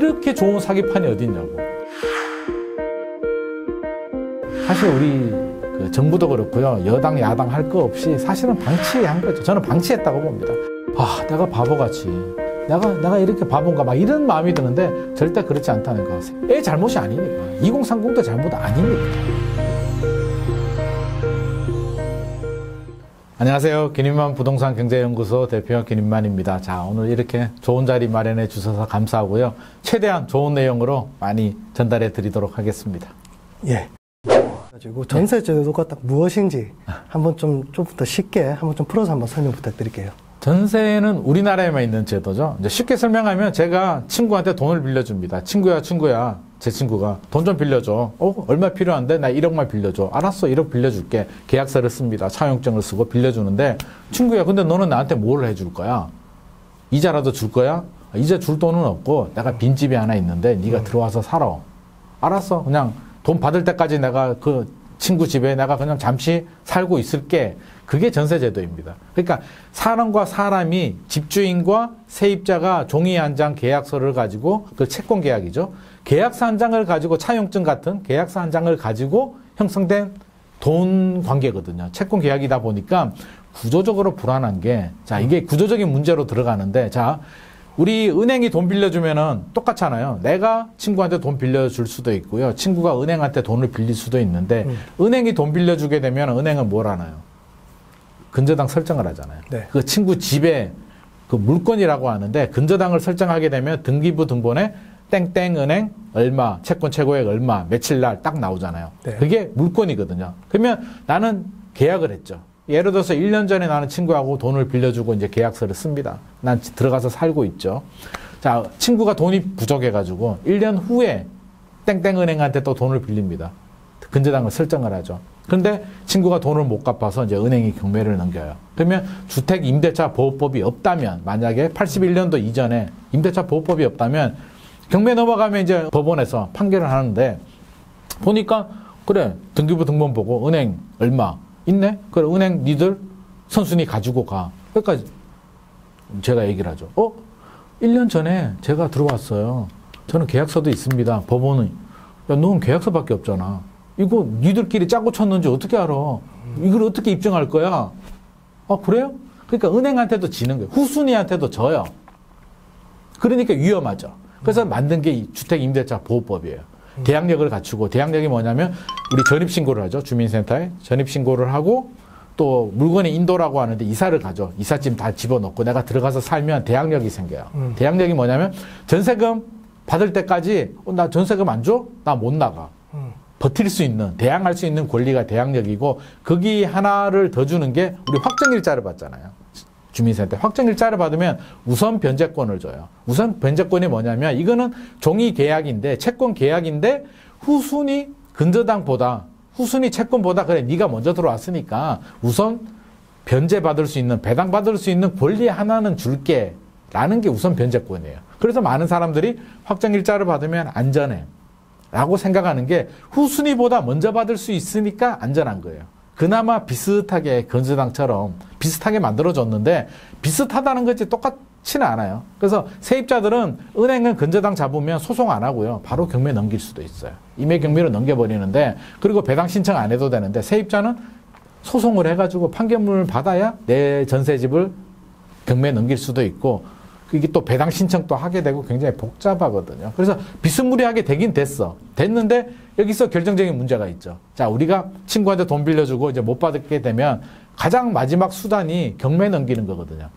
이렇게 좋은 사기판이 어딨냐고. 사실 우리 그 정부도 그렇고요. 여당, 야당 할 거 없이 사실은 방치한 거죠. 저는 방치했다고 봅니다. 아, 내가 바보같이. 내가 이렇게 바본가 막 이런 마음이 드는데 절대 그렇지 않다는 거. 애 잘못이 아니니까. 2030도 잘못 아니니까. 안녕하세요. 김인만 부동산 경제연구소 대표 김인만입니다. 자, 오늘 이렇게 좋은 자리 마련해 주셔서 감사하고요. 최대한 좋은 내용으로 많이 전달해 드리도록 하겠습니다. 예. 가지고 전세 제도가 딱 무엇인지 한번 좀 더 쉽게 한번 좀 풀어서 한번 설명 부탁드릴게요. 전세는 우리나라에만 있는 제도죠. 이제 쉽게 설명하면 제가 친구한테 돈을 빌려줍니다. 친구야. 제 친구가 돈 좀 빌려줘. 얼마 필요한데? 나 1억만 빌려줘. 알았어, 1억 빌려줄게. 계약서를 씁니다. 차용증을 쓰고 빌려주는데, 친구야, 근데 너는 나한테 뭘 해줄 거야? 이자라도 줄 거야? 이자 줄 돈은 없고 내가 빈집이 하나 있는데 네가 들어와서 살아. 알았어. 그냥 돈 받을 때까지 내가 그 친구 집에 내가 그냥 잠시 살고 있을게. 그게 전세제도입니다. 그러니까 사람과 사람이 집주인과 세입자가 종이 한 장 계약서를 가지고, 그 채권 계약이죠. 계약서 한 장을 가지고, 차용증 같은 계약서 한 장을 가지고 형성된 돈 관계거든요. 채권 계약이다 보니까 구조적으로 불안한 게, 자, 이게 구조적인 문제로 들어가는데, 자, 우리 은행이 돈 빌려주면은 똑같잖아요. 내가 친구한테 돈 빌려줄 수도 있고요. 친구가 은행한테 돈을 빌릴 수도 있는데, 은행이 돈 빌려주게 되면 은행은 뭘 하나요? 근저당 설정을 하잖아요. 네. 그 친구 집에 그 물건이라고 하는데, 근저당을 설정하게 되면 등기부 등본에 땡땡 은행 얼마, 채권 최고액 얼마, 며칠 날 딱 나오잖아요. 네. 그게 물건이거든요. 그러면 나는 계약을 했죠. 예를 들어서 1년 전에 나는 친구하고 돈을 빌려주고 이제 계약서를 씁니다. 난 들어가서 살고 있죠. 자, 친구가 돈이 부족해가지고 1년 후에 땡땡 은행한테 또 돈을 빌립니다. 근저당을 설정을 하죠. 그런데 친구가 돈을 못 갚아서 이제 은행이 경매를 넘겨요. 그러면 주택 임대차 보호법이 없다면, 만약에 81년도 이전에 임대차 보호법이 없다면 경매 넘어가면 이제 법원에서 판결을 하는데, 보니까 그래, 등기부 등본 보고 은행 얼마 있네? 그래, 은행 니들 선순위 가지고 가. 그러니까 제가 얘기를 하죠. 1년 전에 제가 들어왔어요. 저는 계약서도 있습니다. 법원은, 야, 넌 계약서밖에 없잖아. 이거 니들끼리 짜고 쳤는지 어떻게 알아? 이걸 어떻게 입증할 거야? 그래요? 그러니까 은행한테도 지는 거예요. 후순위한테도 져요. 그러니까 위험하죠. 그래서 만든 게 이 주택임대차 보호법이에요. 대항력을 갖추고, 대항력이 뭐냐면 우리 전입신고를 하죠. 주민센터에 전입신고를 하고, 또 물건의 인도라고 하는데 이사를 가죠. 이삿짐 다 집어넣고 내가 들어가서 살면 대항력이 생겨요. 대항력이 뭐냐면 전세금 받을 때까지 나 전세금 안 줘? 나 못 나가. 버틸 수 있는, 대항할 수 있는 권리가 대항력이고, 거기 하나를 더 주는 게 우리 확정일자를 받잖아요. 주민센터 확정일자를 받으면 우선 변제권을 줘요. 우선 변제권이 뭐냐면, 이거는 종이 계약인데, 채권 계약인데, 후순위 근저당보다, 후순위 채권보다, 그래, 네가 먼저 들어왔으니까 우선 변제받을 수 있는, 배당받을 수 있는 권리 하나는 줄게 라는 게 우선 변제권이에요. 그래서 많은 사람들이 확정일자를 받으면 안전해 라고 생각하는 게, 후순위보다 먼저 받을 수 있으니까 안전한 거예요. 그나마 비슷하게 근저당처럼 비슷하게 만들어줬는데, 비슷하다는 것이 똑같지는 않아요. 그래서 세입자들은 은행은 근저당 잡으면 소송 안 하고요. 바로 경매 넘길 수도 있어요. 임의 경매로 넘겨버리는데, 그리고 배당 신청 안 해도 되는데, 세입자는 소송을 해가지고 판결문을 받아야 내 전세집을 경매에 넘길 수도 있고, 이게 또 배당 신청도 하게 되고 굉장히 복잡하거든요. 그래서 비스무리하게 되긴 됐는데 여기서 결정적인 문제가 있죠. 자, 우리가 친구한테 돈 빌려주고 이제 못 받게 되면 가장 마지막 수단이 경매 넘기는 거거든요.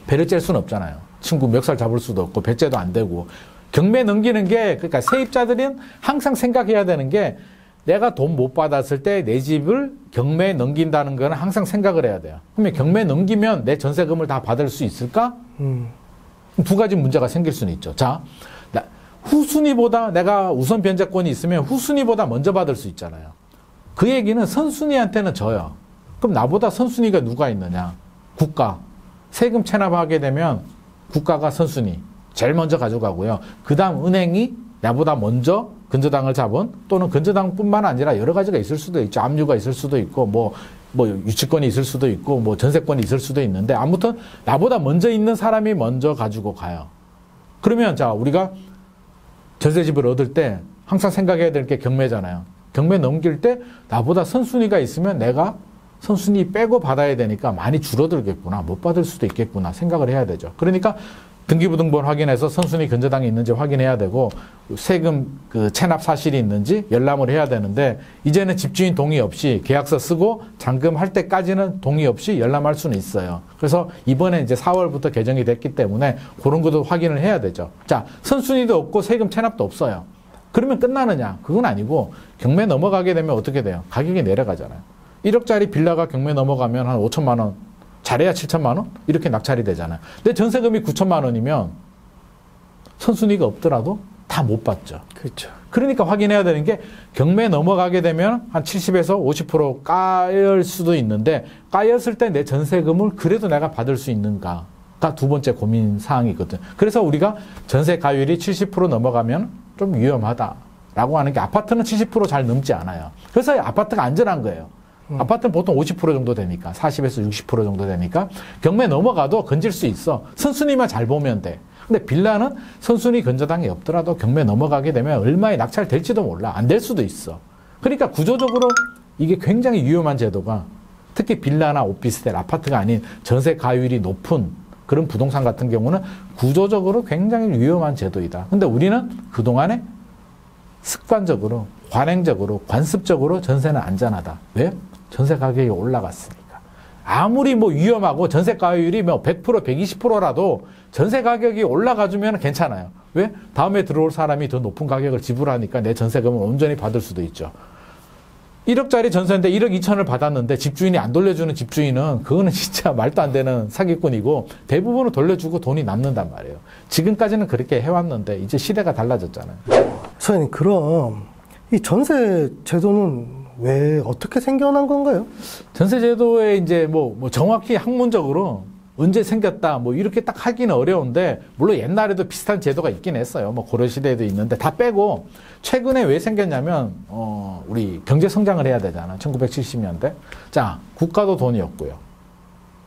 배를 짤 수는 없잖아요. 친구 멱살 잡을 수도 없고 배째도 안 되고. 경매 넘기는 게, 그러니까 세입자들은 항상 생각해야 되는 게, 내가 돈 못 받았을 때 내 집을 경매에 넘긴다는 거는 항상 생각을 해야 돼요. 그러면 경매에 넘기면 내 전세금을 다 받을 수 있을까? 두 가지 문제가 생길 수는 있죠. 자, 후순위보다, 내가 우선 변제권이 있으면 후순위보다 먼저 받을 수 있잖아요. 그 얘기는 선순위한테는 져요. 그럼 나보다 선순위가 누가 있느냐? 국가. 세금 체납하게 되면 국가가 선순위. 제일 먼저 가져가고요. 그 다음 은행이 나보다 먼저 근저당을 잡은, 또는 근저당뿐만 아니라 여러 가지가 있을 수도 있죠. 압류가 있을 수도 있고, 뭐 유치권이 있을 수도 있고, 뭐 전세권이 있을 수도 있는데, 아무튼 나보다 먼저 있는 사람이 먼저 가지고 가요. 그러면 자, 우리가 전세집을 얻을 때 항상 생각해야 될 게 경매잖아요. 경매 넘길 때 나보다 선순위가 있으면 내가 선순위 빼고 받아야 되니까 많이 줄어들겠구나. 못 받을 수도 있겠구나 생각을 해야 되죠. 그러니까 등기부등본 확인해서 선순위 근저당이 있는지 확인해야 되고 세금 그 체납 사실이 있는지 열람을 해야 되는데 이제는 집주인 동의 없이 계약서 쓰고 잔금할 때까지는 동의 없이 열람할 수는 있어요. 그래서 이번에 이제 4월부터 개정이 됐기 때문에 그런 것도 확인을 해야 되죠. 자, 선순위도 없고 세금 체납도 없어요. 그러면 끝나느냐? 그건 아니고 경매 넘어가게 되면 어떻게 돼요? 가격이 내려가잖아요. 1억짜리 빌라가 경매 넘어가면 한 5천만 원, 잘해야 7천만 원? 이렇게 낙찰이 되잖아요. 근데 전세금이 9천만 원이면 선순위가 없더라도 다 못 받죠. 그렇죠. 그러니까 확인해야 되는 게 경매 넘어가게 되면 한 70에서 50% 까일 수도 있는데 까였을 때 내 전세금을 그래도 내가 받을 수 있는가가 두 번째 고민 사항이거든. 그래서 우리가 전세 가율이 70% 넘어가면 좀 위험하다라고 하는 게 아파트는 70% 잘 넘지 않아요. 그래서 아파트가 안전한 거예요. 아파트는 보통 50% 정도 되니까 40에서 60% 정도 되니까 경매 넘어가도 건질 수 있어. 선순위만 잘 보면 돼. 근데 빌라는 선순위 근저당이 없더라도 경매 넘어가게 되면 얼마에 낙찰될지도 몰라. 안 될 수도 있어. 그러니까 구조적으로 이게 굉장히 위험한 제도가 특히 빌라나 오피스텔, 아파트가 아닌 전세 가율이 높은 그런 부동산 같은 경우는 구조적으로 굉장히 위험한 제도이다. 근데 우리는 그동안에 습관적으로, 관행적으로, 관습적으로 전세는 안전하다. 왜? 전세 가격이 올라갔으니까. 아무리 뭐 위험하고 전세 가율이 뭐 100%, 120%라도 전세 가격이 올라가주면 괜찮아요. 왜? 다음에 들어올 사람이 더 높은 가격을 지불하니까 내 전세금을 온전히 받을 수도 있죠. 1억짜리 전세인데 1억 2천을 받았는데 집주인이 안 돌려주는 집주인은 그거는 진짜 말도 안 되는 사기꾼이고 대부분은 돌려주고 돈이 남는단 말이에요. 지금까지는 그렇게 해왔는데 이제 시대가 달라졌잖아요. 소장님, 그럼 이 전세 제도는 왜 어떻게 생겨난 건가요? 전세 제도에 이제 뭐 정확히 학문적으로 언제 생겼다 뭐 이렇게 딱 하기는 어려운데 물론 옛날에도 비슷한 제도가 있긴 했어요. 뭐 고려 시대에도 있는데 다 빼고 최근에 왜 생겼냐면 우리 경제 성장을 해야 되잖아. 1970년대. 자, 국가도 돈이 없고요.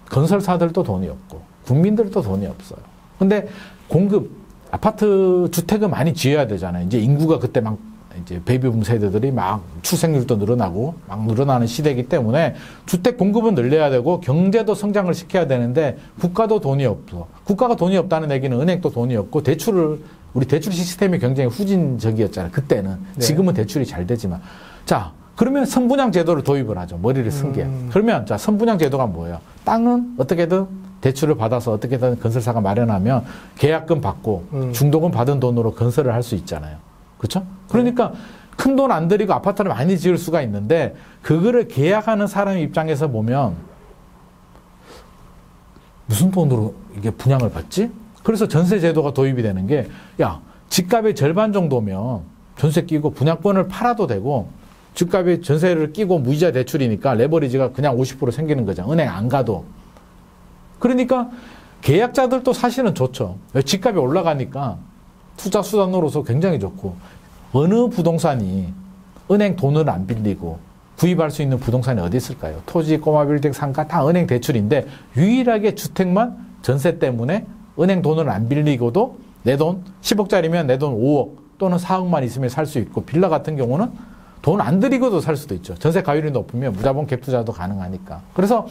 건설사들도 돈이 없고 국민들도 돈이 없어요. 근데 공급 아파트 주택을 많이 지어야 되잖아요. 이제 인구가 그때 막 이제 베이비붐 세대들이 막 출생률도 늘어나고 막 늘어나는 시대이기 때문에 주택 공급은 늘려야 되고 경제도 성장을 시켜야 되는데 국가도 돈이 없어. 국가가 돈이 없다는 얘기는 은행도 돈이 없고 우리 대출 시스템이 굉장히 후진적이었잖아요. 그때는. 네. 지금은 대출이 잘 되지만. 자, 그러면 선분양 제도를 도입을 하죠. 머리를 쓴 게. 그러면 자, 선분양 제도가 뭐예요? 땅은 어떻게든 대출을 받아서 어떻게든 건설사가 마련하면 계약금 받고 중도금 받은 돈으로 건설을 할 수 있잖아요. 그렇죠? 그러니까 큰 돈 안 들이고 아파트를 많이 지을 수가 있는데 그거를 계약하는 사람 입장에서 보면 무슨 돈으로 이게 분양을 받지? 그래서 전세 제도가 도입이 되는 게 야, 집값의 절반 정도면 전세 끼고 분양권을 팔아도 되고 집값의 전세를 끼고 무이자 대출이니까 레버리지가 그냥 50% 생기는 거죠. 은행 안 가도. 그러니까 계약자들도 사실은 좋죠. 집값이 올라가니까 투자 수단으로서 굉장히 좋고 어느 부동산이 은행 돈을 안 빌리고 구입할 수 있는 부동산이 어디 있을까요? 토지, 꼬마 빌딩, 상가 다 은행 대출인데 유일하게 주택만 전세 때문에 은행 돈을 안 빌리고도 내 돈 10억짜리면 내 돈 5억 또는 4억만 있으면 살 수 있고 빌라 같은 경우는 돈 안 들이고도 살 수도 있죠. 전세 가율이 높으면 무자본 갭 투자도 가능하니까. 그래서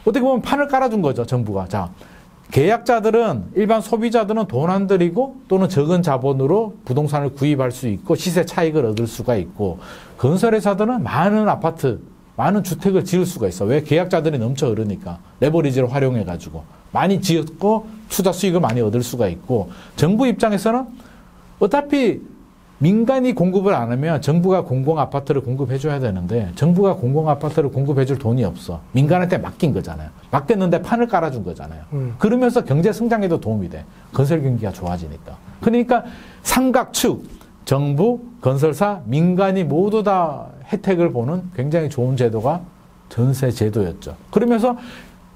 어떻게 보면 판을 깔아준 거죠, 정부가. 자, 계약자들은 일반 소비자들은 돈 안 들이고 또는 적은 자본으로 부동산을 구입할 수 있고 시세 차익을 얻을 수가 있고 건설회사들은 많은 아파트, 많은 주택을 지을 수가 있어. 왜? 계약자들이 넘쳐 흐르니까 레버리지를 활용해가지고 많이 지었고 투자 수익을 많이 얻을 수가 있고 정부 입장에서는 어차피 민간이 공급을 안 하면 정부가 공공 아파트를 공급해줘야 되는데 정부가 공공 아파트를 공급해줄 돈이 없어. 민간한테 맡긴 거잖아요. 맡겼는데 판을 깔아준 거잖아요. 그러면서 경제 성장에도 도움이 돼. 건설 경기가 좋아지니까. 그러니까 삼각축, 정부, 건설사, 민간이 모두 다 혜택을 보는 굉장히 좋은 제도가 전세 제도였죠. 그러면서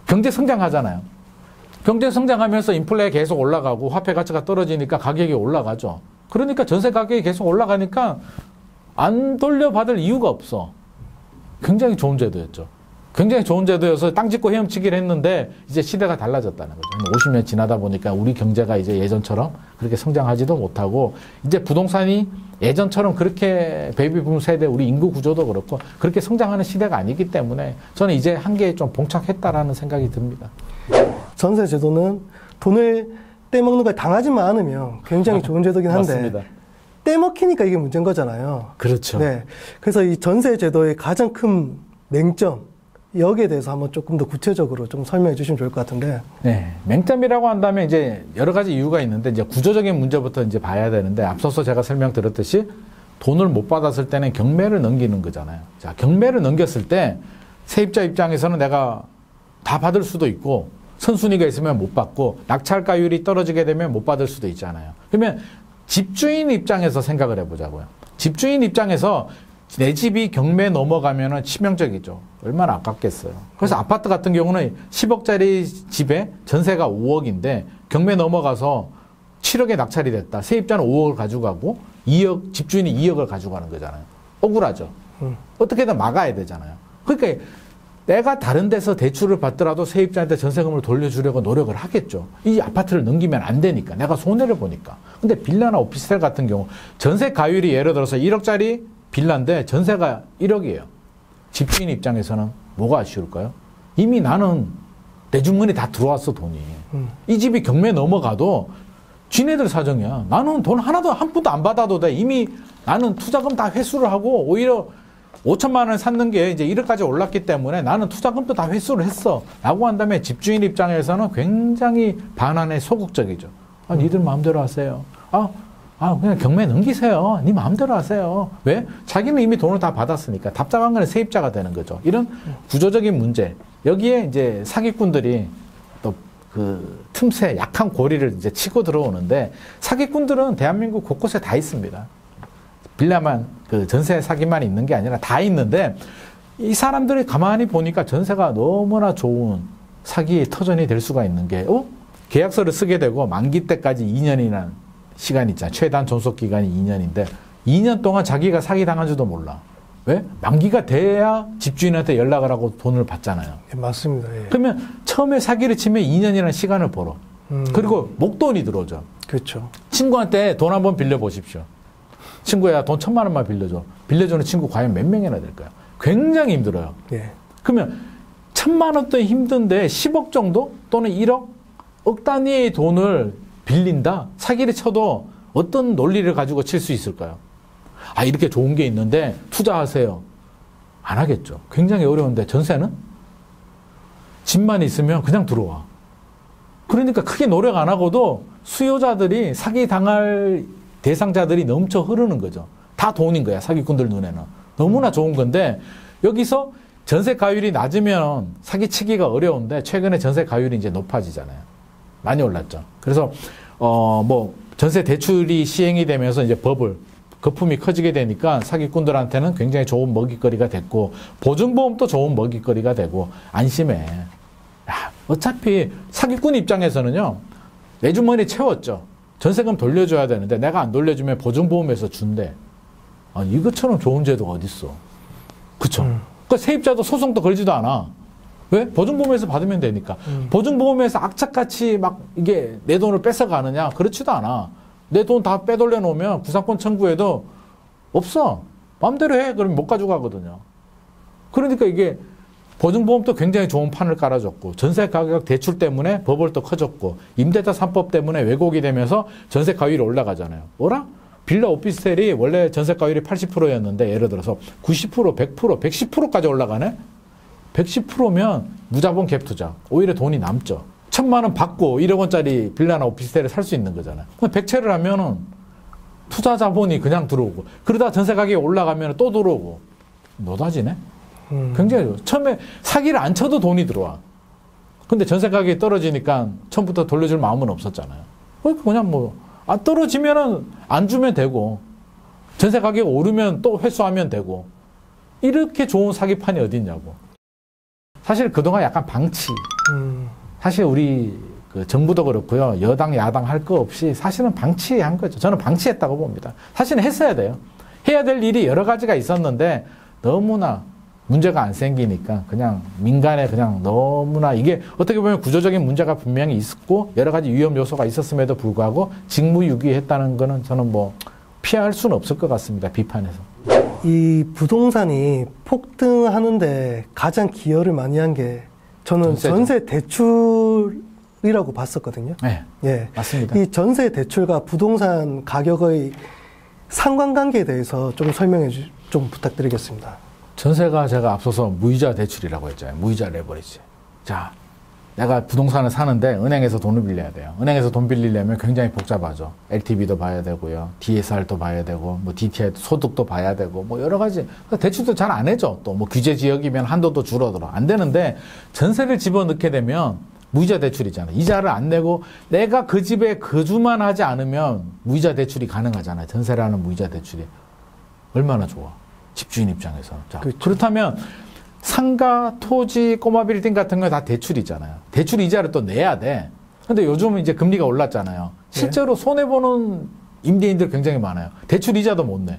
경제 성장하잖아요. 경제 성장하면서 인플레 계속 올라가고 화폐 가치가 떨어지니까 가격이 올라가죠. 그러니까 전세 가격이 계속 올라가니까 안 돌려받을 이유가 없어. 굉장히 좋은 제도였죠. 굉장히 좋은 제도여서 땅 짓고 헤엄치기를 했는데 이제 시대가 달라졌다는 거죠. 50년 지나다 보니까 우리 경제가 이제 예전처럼 그렇게 성장하지도 못하고 이제 부동산이 예전처럼 그렇게 베이비붐 세대 우리 인구 구조도 그렇고 그렇게 성장하는 시대가 아니기 때문에 저는 이제 한계에 좀 봉착했다라는 생각이 듭니다. 전세 제도는 돈을 떼먹는 걸 당하지만 않으면 굉장히 좋은 제도긴 한데 맞습니다. 떼먹히니까 이게 문제인 거잖아요. 그렇죠. 네. 그래서 이 전세 제도의 가장 큰 맹점 여기에 대해서 한번 조금 더 구체적으로 좀 설명해 주시면 좋을 것 같은데. 네, 맹점이라고 한다면 이제 여러 가지 이유가 있는데 이제 구조적인 문제부터 이제 봐야 되는데 앞서서 제가 설명드렸듯이 돈을 못 받았을 때는 경매를 넘기는 거잖아요. 자, 경매를 넘겼을 때 세입자 입장에서는 내가 다 받을 수도 있고 선순위가 있으면 못 받고 낙찰가율이 떨어지게 되면 못 받을 수도 있잖아요. 그러면 집주인 입장에서 생각을 해보자고요. 집주인 입장에서 내 집이 경매 넘어가면은 치명적이죠. 얼마나 아깝겠어요. 그래서 아파트 같은 경우는 10억짜리 집에 전세가 5억인데 경매 넘어가서 7억에 낙찰이 됐다. 세입자는 5억을 가져가고 2억, 집주인이 2억을 가져가는 거잖아요. 억울하죠. 어떻게든 막아야 되잖아요. 그러니까 내가 다른 데서 대출을 받더라도 세입자한테 전세금을 돌려주려고 노력을 하겠죠. 이 아파트를 넘기면 안 되니까. 내가 손해를 보니까. 근데 빌라나 오피스텔 같은 경우 전세 가율이 예를 들어서 1억짜리 빌라인데 전세가 1억이에요. 집주인 입장에서는 뭐가 아쉬울까요? 이미 나는 내 주머니 다 들어왔어, 돈이. 이 집이 경매 넘어가도 지네들 사정이야. 나는 돈 하나도 한 푼도 안 받아도 돼. 이미 나는 투자금 다 회수를 하고 오히려 5천만 원 샀는 게 이제 1억까지 올랐기 때문에 나는 투자금도 다 회수를 했어. 라고 한다면 집주인 입장에서는 굉장히 반환에 소극적이죠. 아, 니들 마음대로 하세요. 그냥 경매 넘기세요. 네 마음대로 하세요. 왜? 자기는 이미 돈을 다 받았으니까. 답답한 건 세입자가 되는 거죠. 이런 구조적인 문제. 여기에 이제 사기꾼들이 또 그 틈새 약한 고리를 이제 치고 들어오는데 사기꾼들은 대한민국 곳곳에 다 있습니다. 빌라만 그 전세 사기만 있는 게 아니라 다 있는데 이 사람들이 가만히 보니까 전세가 너무나 좋은 사기의 터전이 될 수가 있는 게 계약서를 쓰게 되고 만기 때까지 2년이라는 시간이 있잖아요. 최단 존속 기간이 2년인데 2년 동안 자기가 사기당한 줄도 몰라. 왜? 만기가 돼야 집주인한테 연락을 하고 돈을 받잖아요. 예, 맞습니다. 예. 그러면 처음에 사기를 치면 2년이라는 시간을 벌어. 그리고 목돈이 들어오죠. 그렇죠. 친구한테 돈 한번 빌려보십시오. 친구야, 돈 1,000만 원만 빌려줘. 빌려주는 친구 과연 몇 명이나 될까요? 굉장히 힘들어요. 예. 그러면 1,000만 원도 힘든데 10억 정도 또는 1억? 억 단위의 돈을 빌린다? 사기를 쳐도 어떤 논리를 가지고 칠 수 있을까요? 이렇게 좋은 게 있는데 투자하세요. 안 하겠죠. 굉장히 어려운데 전세는? 집만 있으면 그냥 들어와. 그러니까 크게 노력 안 하고도 수요자들이 사기 당할 대상자들이 넘쳐 흐르는 거죠. 다 돈인 거야, 사기꾼들 눈에는. 너무나 좋은 건데 여기서 전세 가율이 낮으면 사기치기가 어려운데 최근에 전세 가율이 이제 높아지잖아요. 많이 올랐죠. 그래서 전세 대출이 시행이 되면서 이제 거품이 커지게 되니까 사기꾼들한테는 굉장히 좋은 먹잇거리가 됐고 보증보험도 좋은 먹잇거리가 되고 안심해. 어차피 사기꾼 입장에서는요. 내 주머니 채웠죠. 전세금 돌려줘야 되는데 내가 안 돌려주면 보증보험에서 준대. 이것처럼 좋은 제도가 어딨어. 그쵸? 그러니까 세입자도 소송도 걸지도 않아. 왜? 보증보험에서 받으면 되니까. 보증보험에서 악착같이 막 이게 내 돈을 뺏어가느냐? 그렇지도 않아. 내 돈 다 빼돌려 놓으면 구상권 청구해도 없어. 마음대로 해. 그러면 못 가져가거든요. 그러니까 이게 보증보험도 굉장히 좋은 판을 깔아줬고 전세 가격 대출 때문에 버블도 커졌고 임대차 3법 때문에 왜곡이 되면서 전세 가율이 올라가잖아요. 뭐라? 빌라 오피스텔이 원래 전세 가율이 80%였는데 예를 들어서 90%, 100%, 110%까지 올라가네? 110%면 무자본 갭 투자. 오히려 돈이 남죠. 1,000만 원 받고 1억 원짜리 빌라나 오피스텔을 살 수 있는 거잖아요. 백채를 하면은 투자 자본이 그냥 들어오고 그러다 전세 가격이 올라가면 또 들어오고 노다지네? 굉장히 처음에 사기를 안 쳐도 돈이 들어와. 근데 전세 가격이 떨어지니까 처음부터 돌려줄 마음은 없었잖아요. 그냥 안 떨어지면은 안 주면 되고 전세 가격이 오르면 또 회수하면 되고 이렇게 좋은 사기판이 어딨냐고. 사실 그동안 약간 방치. 사실 우리 그 정부도 그렇고요. 여당, 야당 할 거 없이 사실은 방치한 거죠. 저는 방치했다고 봅니다. 사실은 했어야 돼요. 해야 될 일이 여러 가지가 있었는데 너무나 문제가 안 생기니까 그냥 민간에 그냥 너무나 이게 어떻게 보면 구조적인 문제가 분명히 있었고 여러 가지 위험 요소가 있었음에도 불구하고 직무유기했다는 거는 저는 뭐 피할 수는 없을 것 같습니다. 비판에서. 이 부동산이 폭등하는데 가장 기여를 많이 한 게 저는 전세죠. 전세 대출이라고 봤었거든요. 네, 예. 맞습니다. 이 전세 대출과 부동산 가격의 상관관계에 대해서 좀 좀 부탁드리겠습니다. 전세가 제가 앞서서 무이자 대출이라고 했잖아요. 무이자 레버리지. 자, 내가 부동산을 사는데 은행에서 돈을 빌려야 돼요. 은행에서 돈 빌리려면 굉장히 복잡하죠. LTV도 봐야 되고요. DSR도 봐야 되고, 뭐 DTI 소득도 봐야 되고, 뭐 여러 가지. 대출도 잘 안 해줘. 또 뭐 규제 지역이면 한도도 줄어들어. 안 되는데 전세를 집어넣게 되면 무이자 대출이잖아요. 이자를 안 내고 내가 그 집에 거주만 하지 않으면 무이자 대출이 가능하잖아요. 전세라는 무이자 대출이. 얼마나 좋아. 집주인 입장에서. 자, 그렇죠. 그렇다면 상가, 토지, 꼬마 빌딩 같은 거 다 대출이잖아요. 대출 이자를 또 내야 돼. 근데 요즘은 이제 금리가 올랐잖아요. 실제로 손해보는 임대인들 굉장히 많아요. 대출 이자도 못 내.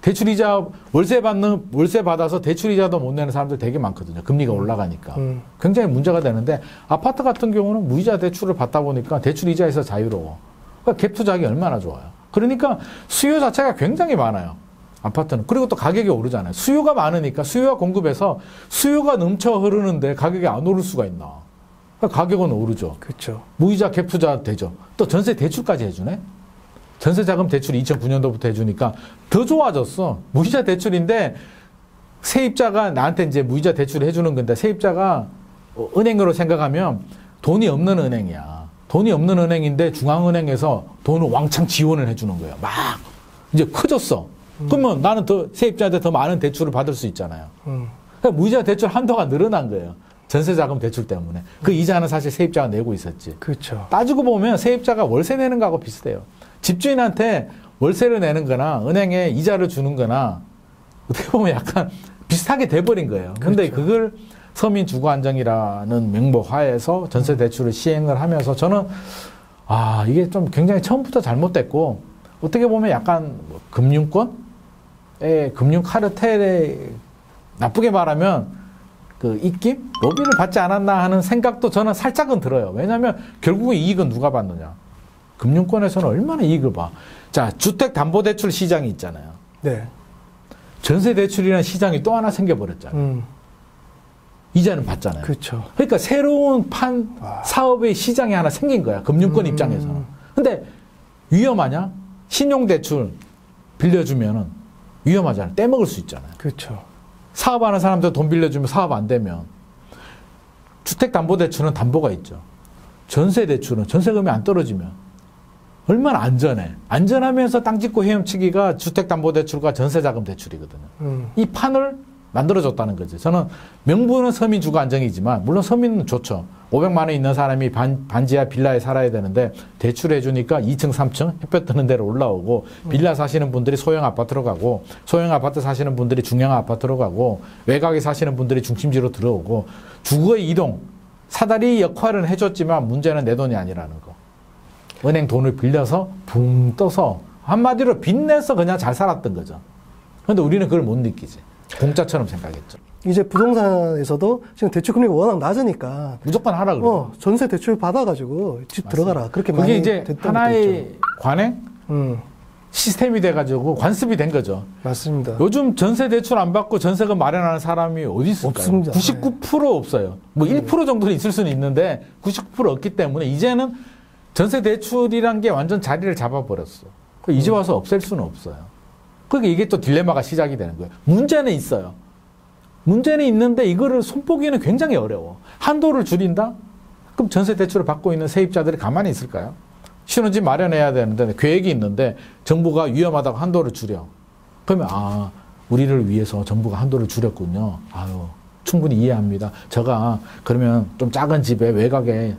대출 이자 월세 받아서 대출 이자도 못 내는 사람들 되게 많거든요. 금리가 올라가니까. 굉장히 문제가 되는데 아파트 같은 경우는 무이자 대출을 받다 보니까 대출 이자에서 자유로워. 그러니까 갭 투자하기 얼마나 좋아요. 그러니까 수요 자체가 굉장히 많아요. 아파트는. 그리고 또 가격이 오르잖아요. 수요가 많으니까 수요와 공급에서 수요가 넘쳐 흐르는데 가격이 안 오를 수가 있나. 그러니까 가격은 오르죠. 그렇죠. 무이자 갭 투자 되죠. 또 전세 대출까지 해주네. 전세 자금 대출 2009년도부터 해주니까 더 좋아졌어. 무이자 대출인데 세입자가 나한테 이제 무이자 대출을 해주는 건데 세입자가 은행으로 생각하면 돈이 없는 은행이야. 돈이 없는 은행인데 중앙은행에서 돈을 왕창 지원을 해주는 거예요. 막 이제 커졌어. 그러면 나는 더 세입자한테 더 많은 대출을 받을 수 있잖아요. 그러니까 무이자 대출 한도가 늘어난 거예요. 전세자금 대출 때문에. 그 이자는 사실 세입자가 내고 있었지. 그렇죠. 따지고 보면 세입자가 월세 내는 거하고 비슷해요. 집주인한테 월세를 내는 거나 은행에 이자를 주는 거나 어떻게 보면 약간 비슷하게 돼버린 거예요. 근데 그렇죠. 그걸 서민 주거 안정이라는 명목 하에서 전세 대출을 시행을 하면서 저는 이게 좀 굉장히 처음부터 잘못됐고 어떻게 보면 약간 금융 카르텔에 나쁘게 말하면 그 입김? 로비를 받지 않았나 하는 생각도 저는 살짝은 들어요. 왜냐하면 결국은 이익은 누가 받느냐. 금융권에서는 얼마나 이익을 봐. 자, 주택담보대출 시장이 있잖아요. 네. 전세대출이라는 시장이 또 하나 생겨버렸잖아요. 이자는 받잖아요. 그렇죠. 그러니까 새로운 사업의 시장이 하나 생긴 거야. 금융권 입장에서는. 근데 위험하냐? 신용대출 빌려주면은 위험하잖아요. 떼먹을 수 있잖아요. 그렇죠. 사업하는 사람들 돈 빌려주면 사업 안 되면 주택담보대출은 담보가 있죠. 전세대출은 전세금이 안 떨어지면 얼마나 안전해. 안전하면서 땅 짓고 헤엄치기가 주택담보대출과 전세자금 대출이거든요. 이 판을 만들어줬다는 거죠. 저는 명분은 서민 주거 안정이지만 물론 서민은 좋죠. 500만 원 있는 사람이 반지하 빌라에 살아야 되는데 대출해 주니까 2층, 3층 햇볕 드는 데로 올라오고 빌라 사시는 분들이 소형 아파트로 가고 소형 아파트 사시는 분들이 중형 아파트로 가고 외곽에 사시는 분들이 중심지로 들어오고 주거의 이동, 사다리 역할은 해줬지만 문제는 내 돈이 아니라는 거. 은행 돈을 빌려서 붕 떠서 한마디로 빚내서 그냥 잘 살았던 거죠. 그런데 우리는 그걸 못 느끼지. 공짜처럼 생각했죠. 이제 부동산에서도 지금 대출 금리가 워낙 낮으니까 무조건 하라 그래요. 전세 대출 받아가지고 집 들어가라. 그렇게 그게 많이 이제 됐던 것도 하나의 있죠. 관행 시스템이 돼가지고 관습이 된 거죠. 맞습니다. 요즘 전세 대출 안 받고 전세금 마련하는 사람이 어디 있을까요? 없습니다. 99% 없어요. 뭐 1% 정도는 있을 수는 있는데 99% 없기 때문에 이제는 전세 대출이란 게 완전 자리를 잡아버렸어. 이제 와서 없앨 수는 없어요. 그러니까 이게 또 딜레마가 시작이 되는 거예요. 문제는 있어요. 문제는 있는데 이거를 손보기는 굉장히 어려워. 한도를 줄인다? 그럼 전세 대출을 받고 있는 세입자들이 가만히 있을까요? 신혼집 마련해야 되는데 계획이 있는데 정부가 위험하다고 한도를 줄여. 그러면 우리를 위해서 정부가 한도를 줄였군요. 충분히 이해합니다. 제가 그러면 좀 작은 집에 외곽에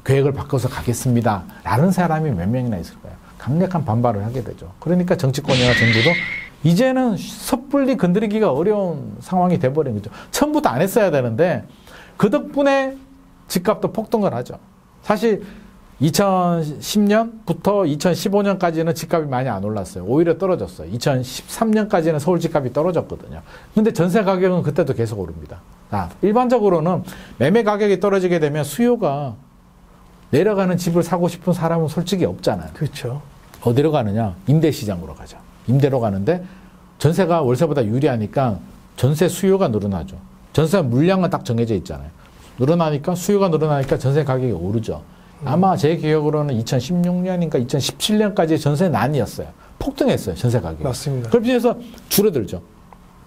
계획을 바꿔서 가겠습니다. 라는 사람이 몇 명이나 있을까요? 강력한 반발을 하게 되죠. 그러니까 정치권이나 정부도 이제는 섣불리 건드리기가 어려운 상황이 돼버린 거죠. 처음부터 안 했어야 되는데 그 덕분에 집값도 폭등을 하죠. 사실 2010년부터 2015년까지는 집값이 많이 안 올랐어요. 오히려 떨어졌어요. 2013년까지는 서울 집값이 떨어졌거든요. 근데 전세 가격은 그때도 계속 오릅니다. 일반적으로는 매매 가격이 떨어지게 되면 수요가 내려가는 집을 사고 싶은 사람은 솔직히 없잖아요. 그렇죠. 어디로 가느냐? 임대 시장으로 가죠. 임대로 가는데 전세가 월세보다 유리하니까 전세 수요가 늘어나죠. 전세 물량은 딱 정해져 있잖아요. 늘어나니까 수요가 늘어나니까 전세 가격이 오르죠. 아마 제 기억으로는 2016년인가 2017년까지 전세 난이었어요. 폭등했어요. 전세 가격이. 맞습니다. 그래서 줄어들죠.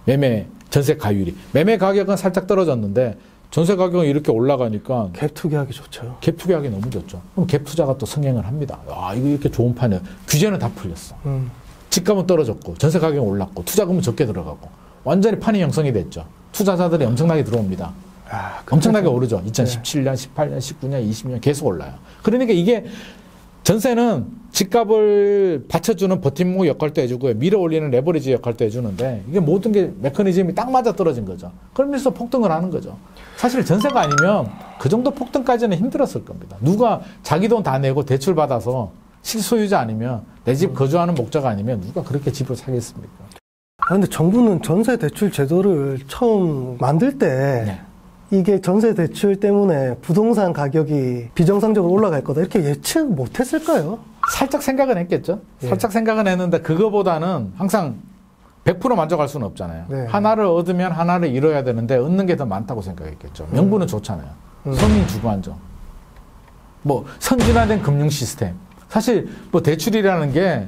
매매 전세 가율이. 매매 가격은 살짝 떨어졌는데 전세 가격이 이렇게 올라가니까 갭 투기하기 좋죠. 갭 투기하기 너무 좋죠. 그럼 갭 투자가 또 성행을 합니다. 아, 이거 이렇게 좋은 판이에요. 규제는 다 풀렸어. 집값은 떨어졌고 전세 가격은 올랐고 투자금은 적게 들어가고 완전히 판이 형성이 됐죠. 투자자들이 엄청나게 들어옵니다. 엄청나게 오르죠. 2017년, 18년, 19년, 20년 계속 올라요. 그러니까 이게 전세는 집값을 받쳐주는 버팀목 역할도 해주고요. 밀어 올리는 레버리지 역할도 해주는데 이게 모든 게 메커니즘이 딱 맞아 떨어진 거죠. 그러면서 폭등을 하는 거죠. 사실 전세가 아니면 그 정도 폭등까지는 힘들었을 겁니다. 누가 자기 돈 다 내고 대출 받아서 실소유자 아니면 내 집 거주하는 목자가 아니면 누가 그렇게 집을 사겠습니까? 근데 정부는 전세 대출 제도를 처음 만들 때 네. 이게 전세 대출 때문에 부동산 가격이 비정상적으로 올라갈 거다 이렇게 예측 못 했을까요? 살짝 생각은 했겠죠. 예. 살짝 생각은 했는데 그거보다는 항상 100% 만족할 수는 없잖아요. 네. 하나를 얻으면 하나를 잃어야 되는데 얻는 게 더 많다고 생각했겠죠. 명분은 좋잖아요. 서민 주거 안정. 뭐 선진화된 금융 시스템. 사실 뭐 대출이라는 게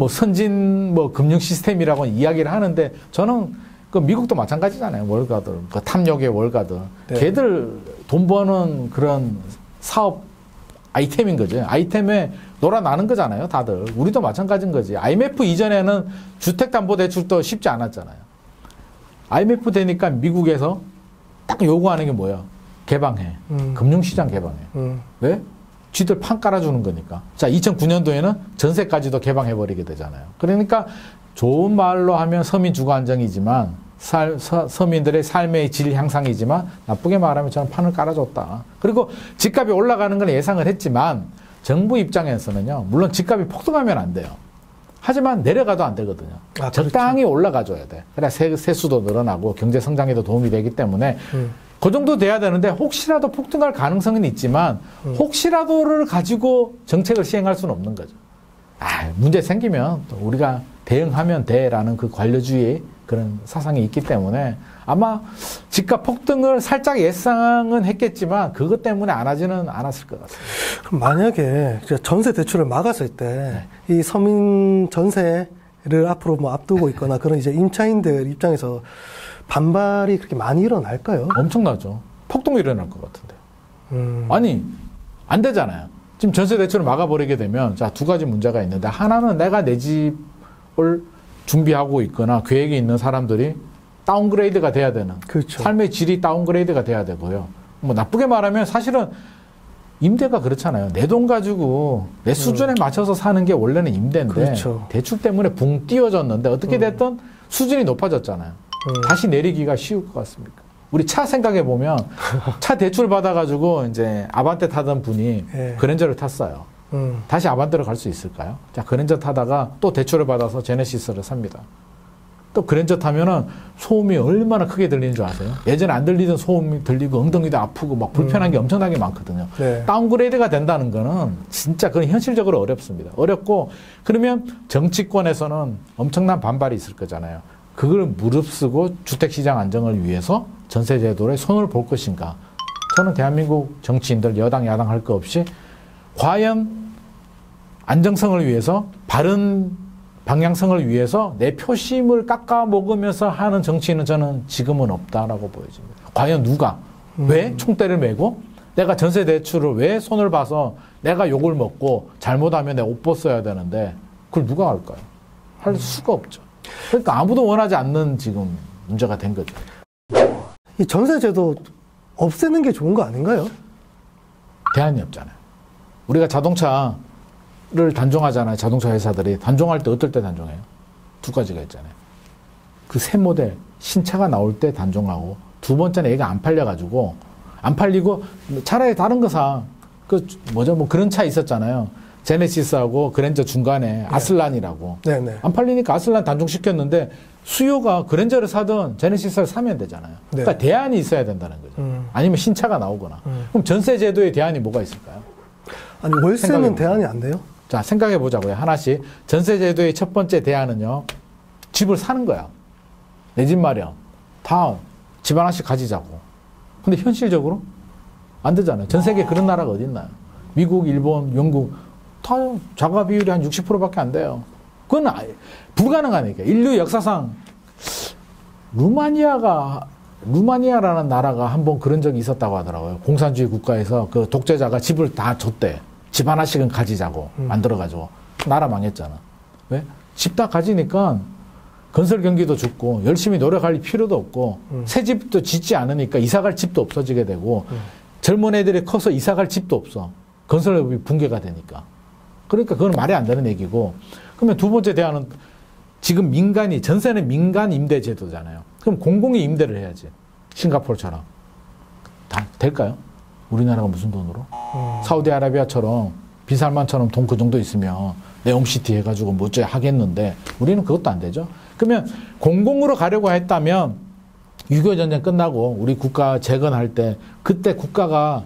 선진 금융 시스템이라고 이야기를 하는데 저는 그 미국도 마찬가지잖아요. 월가들, 그 탐욕의 월가들. 네. 걔들 돈 버는 그런 사업 아이템인 거죠. 아이템에 놀아나는 거잖아요. 다들. 우리도 마찬가지인 거지. IMF 이전에는 주택담보대출도 쉽지 않았잖아요. IMF 되니까 미국에서 딱 요구하는 게 뭐야? 개방해. 금융시장 개방해. 왜? 쥐들 판 깔아주는 거니까. 자, 2009년도에는 전세까지도 개방해버리게 되잖아요. 그러니까 좋은 말로 하면 서민 주거 안정이지만 서민들의 삶의 질 향상이지만 나쁘게 말하면 저는 판을 깔아줬다. 그리고 집값이 올라가는 건 예상을 했지만 정부 입장에서는요. 물론 집값이 폭등하면 안 돼요. 하지만 내려가도 안 되거든요. 적당히 그렇죠. 올라가줘야 돼. 그래야 세수도 늘어나고 경제 성장에도 도움이 되기 때문에 그 정도 돼야 되는데 혹시라도 폭등할 가능성은 있지만 혹시라도를 가지고 정책을 시행할 수는 없는 거죠. 문제 생기면 또 우리가 대응하면 돼라는 그 관료주의 그런 사상이 있기 때문에 아마 집값 폭등을 살짝 예상은 했겠지만 그것 때문에 안 하지는 않았을 것 같습니다. 그럼 만약에 전세 대출을 막았을 때 이 서민 전세를 앞으로 뭐 앞두고 있거나 그런 이제 임차인들 입장에서 반발이 그렇게 많이 일어날까요? 엄청나죠. 폭동이 일어날 것 같은데요. 아니 안 되잖아요. 지금 전세 대출을 막아버리게 되면 자, 두 가지 문제가 있는데 하나는 내가 내 집을 준비하고 있거나 계획이 있는 사람들이 다운그레이드가 돼야 되는 그렇죠. 삶의 질이 다운그레이드가 돼야 되고요. 뭐 나쁘게 말하면 사실은 임대가 그렇잖아요. 내 돈 가지고 내 수준에 맞춰서 사는 게 원래는 임대인데 그렇죠. 대출 때문에 붕 띄워졌는데 어떻게 됐든 수준이 높아졌잖아요. 다시 내리기가 쉬울 것 같습니까? 우리 차 생각해 보면 차 대출 받아가지고 이제 아반떼 타던 분이 예. 그랜저를 탔어요. 다시 아반떼로 갈 수 있을까요? 자, 그랜저 타다가 또 대출을 받아서 제네시스를 삽니다. 또 그랜저 타면은 소음이 얼마나 크게 들리는 줄 아세요? 예전에 안 들리던 소음이 들리고 엉덩이도 아프고 막 불편한 게 엄청나게 많거든요. 네. 다운그레이드가 된다는 거는 진짜 그건 현실적으로 어렵습니다. 어렵고 그러면 정치권에서는 엄청난 반발이 있을 거잖아요. 그걸 무릅쓰고 주택시장 안정을 위해서 전세제도에 손을 볼 것인가? 저는 대한민국 정치인들 여당 야당 할 거 없이 과연 안정성을 위해서 바른 방향성을 위해서 내 표심을 깎아 먹으면서 하는 정치인은 저는 지금은 없다라고 보여집니다. 과연 누가 왜 총대를 메고 내가 전세 대출을 왜 손을 봐서 내가 욕을 먹고 잘못하면 내가 옷 벗어야 되는데 그걸 누가 할까요? 할 수가 없죠. 그러니까 아무도 원하지 않는 지금 문제가 된 거죠. 이 전세제도 없애는 게 좋은 거 아닌가요? 대안이 없잖아요. 우리가 자동차를 단종하잖아요. 자동차 회사들이. 단종할 때 어떨 때 단종해요? 두 가지가 있잖아요. 그 새 모델, 신차가 나올 때 단종하고 두 번째는 얘가 안 팔려가지고 안 팔리고 차라리 다른 거 사. 뭐 그런 차 있었잖아요. 제네시스하고 그랜저 중간에 아슬란이라고. 네네. 안 팔리니까 아슬란 단종시켰는데 수요가 그랜저를 사든 제네시스를 사면 되잖아요. 그러니까 네. 대안이 있어야 된다는 거죠. 아니면 신차가 나오거나. 그럼 전세 제도의 대안이 뭐가 있을까요? 아니, 월세는 생각해보면. 대안이 안 돼요? 자, 생각해 보자고요. 하나씩. 전세 제도의 첫 번째 대안은요. 집을 사는 거야. 내 집 마련. 다 집 하나씩 가지자고. 근데 현실적으로 안 되잖아요. 전 세계에 그런 나라가 어디 있나요? 미국, 일본, 영국 다 자가 비율이 한 60%밖에 안 돼요. 그건 불가능하니까. 인류 역사상 루마니아라는 나라가 한번 그런 적이 있었다고 하더라고요. 공산주의 국가에서 그 독재자가 집을 다 줬대. 집 하나씩은 가지자고 만들어가지고. 나라 망했잖아. 왜? 집 다 가지니까 건설 경기도 죽고 열심히 노력할 필요도 없고 새 집도 짓지 않으니까 이사갈 집도 없어지게 되고 젊은 애들이 커서 이사갈 집도 없어. 건설업이 붕괴가 되니까. 그러니까 그건 말이 안 되는 얘기고. 그러면 두 번째 대안은 지금 전세는 민간 임대 제도잖아요. 그럼 공공이 임대를 해야지. 싱가포르처럼. 다 될까요? 우리나라가 무슨 돈으로? 사우디아라비아처럼 빈살만처럼 돈 그 정도 있으면 네옴시티 해가지고 뭐 어째 하겠는데 우리는 그것도 안 되죠. 그러면 공공으로 가려고 했다면 6.25 전쟁 끝나고 우리 국가 재건할 때 그때 국가가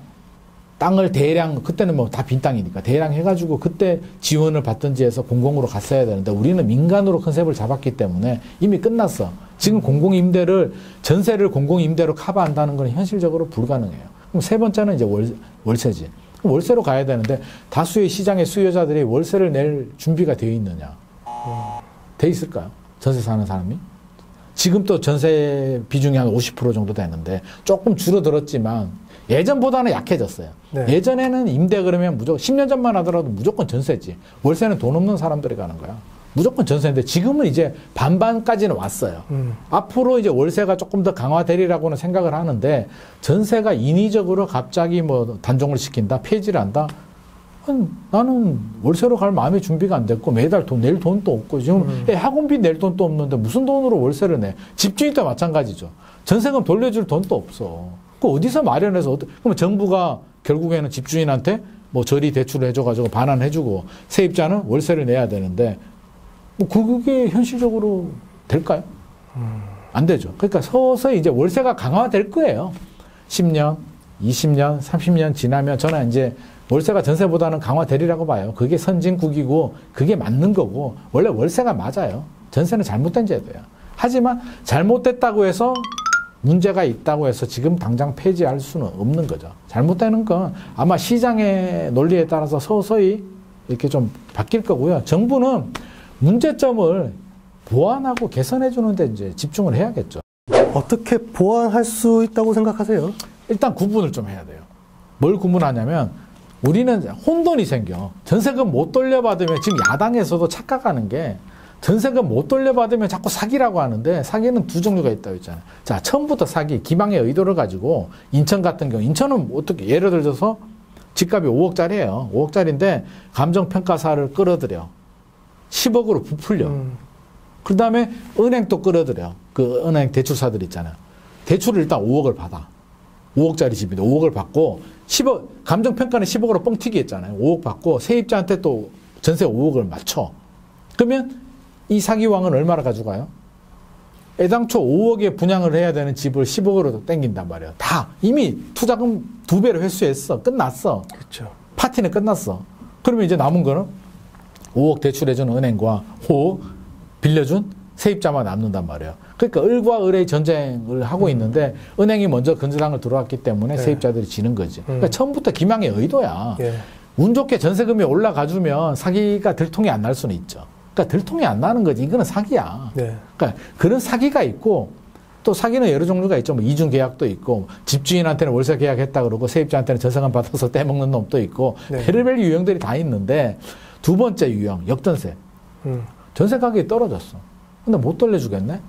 땅을 대량, 그때는 뭐 다 빈 땅이니까 대량 해가지고 그때 지원을 받든지 해서 공공으로 갔어야 되는데 우리는 민간으로 컨셉을 잡았기 때문에 이미 끝났어. 지금 공공임대를, 전세를 공공임대로 커버한다는 건 현실적으로 불가능해요. 그럼 세 번째는 이제 월세지. 그럼 월세로 가야 되는데 다수의 시장의 수요자들이 월세를 낼 준비가 되어 있느냐? 돼 있을까요? 전세 사는 사람이? 지금 또 전세 비중이 한 50% 정도 되는데 조금 줄어들었지만 예전보다는 약해졌어요. 네. 예전에는 임대 그러면 무조건 10년 전만 하더라도 무조건 전세지. 월세는 돈 없는 사람들이 가는 거야. 무조건 전세인데 지금은 이제 반반까지는 왔어요. 앞으로 이제 월세가 조금 더 강화되리라고는 생각을 하는데 전세가 인위적으로 갑자기 뭐 단종을 시킨다, 폐지를 한다. 나는 월세로 갈 마음의 준비가 안 됐고 매달 낼 돈도 없고 지금 학원비 낼 돈도 없는데 무슨 돈으로 월세를 내? 집주인도 마찬가지죠. 전세금 돌려줄 돈도 없어. 그 어디서 마련해서 그러면 정부가 결국에는 집주인한테 뭐 저리 대출을 해줘가지고 반환해주고 세입자는 월세를 내야 되는데 뭐 그게 현실적으로 될까요? 안 되죠. 그러니까 서서히 이제 월세가 강화될 거예요. 10년, 20년, 30년 지나면 저는 이제 월세가 전세보다는 강화되리라고 봐요. 그게 선진국이고 그게 맞는 거고 원래 월세가 맞아요. 전세는 잘못된 제도야. 하지만 잘못됐다고 해서 문제가 있다고 해서 지금 당장 폐지할 수는 없는 거죠. 잘못되는 건 아마 시장의 논리에 따라서 서서히 이렇게 좀 바뀔 거고요. 정부는 문제점을 보완하고 개선해 주는데 이제 집중을 해야겠죠. 어떻게 보완할 수 있다고 생각하세요? 일단 구분을 좀 해야 돼요. 뭘 구분하냐면 우리는 혼돈이 생겨. 전세금 못 돌려받으면 지금 야당에서도 착각하는 게 전세금 못 돌려받으면 자꾸 사기라고 하는데 사기는 두 종류가 있다고 했잖아요. 자, 처음부터 사기, 기망의 의도를 가지고 인천 같은 경우, 인천은 어떻게 예를 들어서 집값이 5억짜리예요. 5억짜리인데 감정평가사를 끌어들여. 10억으로 부풀려. 그 다음에 은행도 끌어들여. 그 은행 대출사들 있잖아요. 대출을 일단 5억을 받아. 5억짜리 집인데 5억을 받고 10억, 감정평가는 10억으로 뻥튀기 했잖아요. 5억 받고 세입자한테 또 전세 5억을 맞춰. 그러면 이 사기왕은 얼마나 가져가요? 애당초 5억에 분양을 해야 되는 집을 10억으로 땡긴단 말이에요. 다 이미 투자금 2배로 회수했어. 끝났어. 그렇죠. 파티는 끝났어. 그러면 이제 남은 거는 5억 대출해준 은행과 5억 빌려준 세입자만 남는단 말이에요. 그러니까 을과 을의 전쟁을 하고 있는데 은행이 먼저 건재당을 들어왔기 때문에 네. 세입자들이 지는 거지. 그러니까 처음부터 기망의 의도야. 예. 운 좋게 전세금이 올라가주면 사기가 들통이 안 날 수는 있죠. 그러니까 들통이 안 나는 거지. 이거는 사기야. 네. 그러니까 그런 사기가 있고 또 사기는 여러 종류가 있죠. 뭐 이중 계약도 있고 집주인한테는 월세 계약했다 그러고 세입자한테는 전세금 받아서 떼먹는 놈도 있고 네. 별의별 유형들이 다 있는데 두 번째 유형 역전세. 전세 가격이 떨어졌어. 근데 못 돌려주겠네?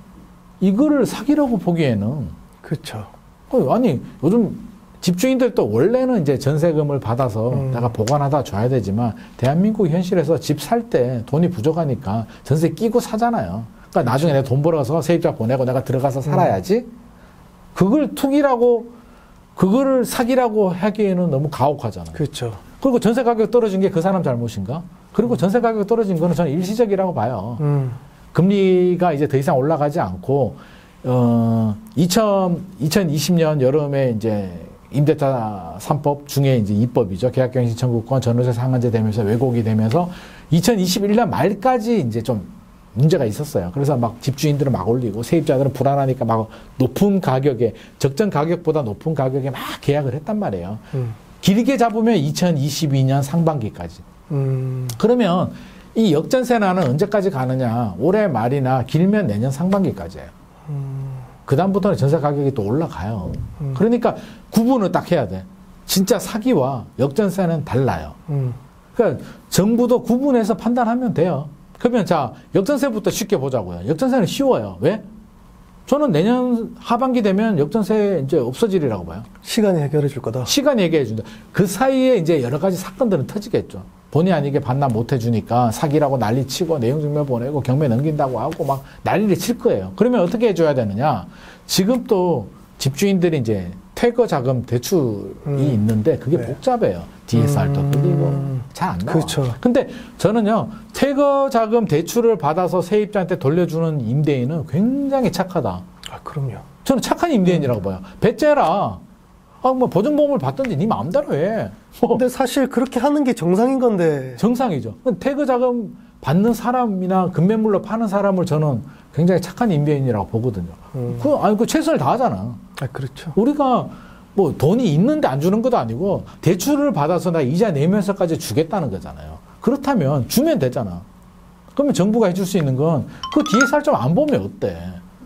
이거를 사기라고 보기에는 그렇죠. 아니 요즘 집주인들도 원래는 이제 전세금을 받아서 내가 보관하다 줘야 되지만 대한민국 현실에서 집 살 때 돈이 부족하니까 전세 끼고 사잖아요. 그러니까 나중에 내가 돈 벌어서 세입자 보내고 내가 들어가서 살아야지. 그걸 투기라고 그거를 사기라고 하기에는 너무 가혹하잖아요. 그렇죠. 그리고 전세 가격 떨어진 게 그 사람 잘못인가? 그리고 전세 가격 떨어진 거는 저는 일시적이라고 봐요. 금리가 이제 더 이상 올라가지 않고 2020년 여름에 이제 임대차 3법 중에 이제 2법이죠. 계약갱신 청구권, 전월세 상한제 되면서 왜곡이 되면서 2021년 말까지 이제 좀 문제가 있었어요. 그래서 막 집주인들은 막 올리고 세입자들은 불안하니까 막 높은 가격에 적정 가격보다 높은 가격에 막 계약을 했단 말이에요. 길게 잡으면 2022년 상반기까지. 그러면 이 역전세난은 언제까지 가느냐? 올해 말이나 길면 내년 상반기까지예요. 그 다음부터는 전세 가격이 또 올라가요. 그러니까 구분을 딱 해야 돼. 진짜 사기와 역전세는 달라요. 그러니까 정부도 구분해서 판단하면 돼요. 그러면 자, 역전세부터 쉽게 보자고요. 역전세는 쉬워요. 왜? 저는 내년 하반기 되면 역전세 이제 없어지리라고 봐요. 시간이 해결해 줄 거다. 시간이 얘기해 준다. 그 사이에 이제 여러 가지 사건들은 터지겠죠. 본의 아니게 반납 못 해주니까 사기라고 난리 치고 내용증명 보내고 경매 넘긴다고 하고 막 난리를 칠 거예요. 그러면 어떻게 해줘야 되느냐? 지금 또 집주인들이 이제 퇴거 자금 대출이 있는데 그게 네. 복잡해요. DSR도 끌리고 잘 안 나와. 그렇죠. 근데 저는요, 퇴거 자금 대출을 받아서 세입자한테 돌려주는 임대인은 굉장히 착하다. 아, 그럼요. 저는 착한 임대인이라고 봐요. 배째라. 뭐 보증보험을 받든지 네 마음대로 해. 뭐 근데 사실 그렇게 하는 게 정상인 건데. 정상이죠. 퇴거 자금 받는 사람이나 금매물로 파는 사람을 저는 굉장히 착한 임대인이라고 보거든요. 그 최선을 다하잖아. 아, 그렇죠. 우리가 뭐 돈이 있는데 안 주는 것도 아니고 대출을 받아서 나 이자 내면서까지 주겠다는 거잖아요. 그렇다면 주면 되잖아. 그러면 정부가 해줄 수 있는 건 그 뒤에 살점 안 보면 어때?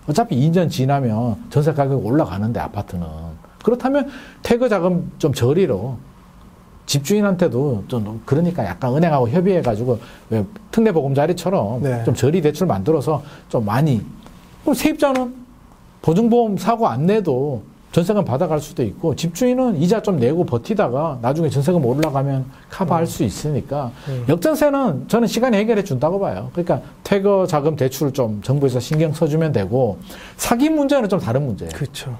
어차피 2년 지나면 전세 가격이 올라가는데 아파트는. 그렇다면 퇴거 자금 좀 저리로 집주인한테도 좀 그러니까 약간 은행하고 협의해가지고 왜 특례보금자리처럼 네. 좀 저리 대출 만들어서 좀 많이. 그럼 세입자는 보증보험 사고 안 내도 전세금 받아갈 수도 있고 집주인은 이자 좀 내고 버티다가 나중에 전세금 올라가면 커버할 수 있으니까 역전세는 저는 시간이 해결해 준다고 봐요. 그러니까 퇴거 자금 대출 좀 정부에서 신경 써주면 되고 사기 문제는 좀 다른 문제예요. 그렇죠.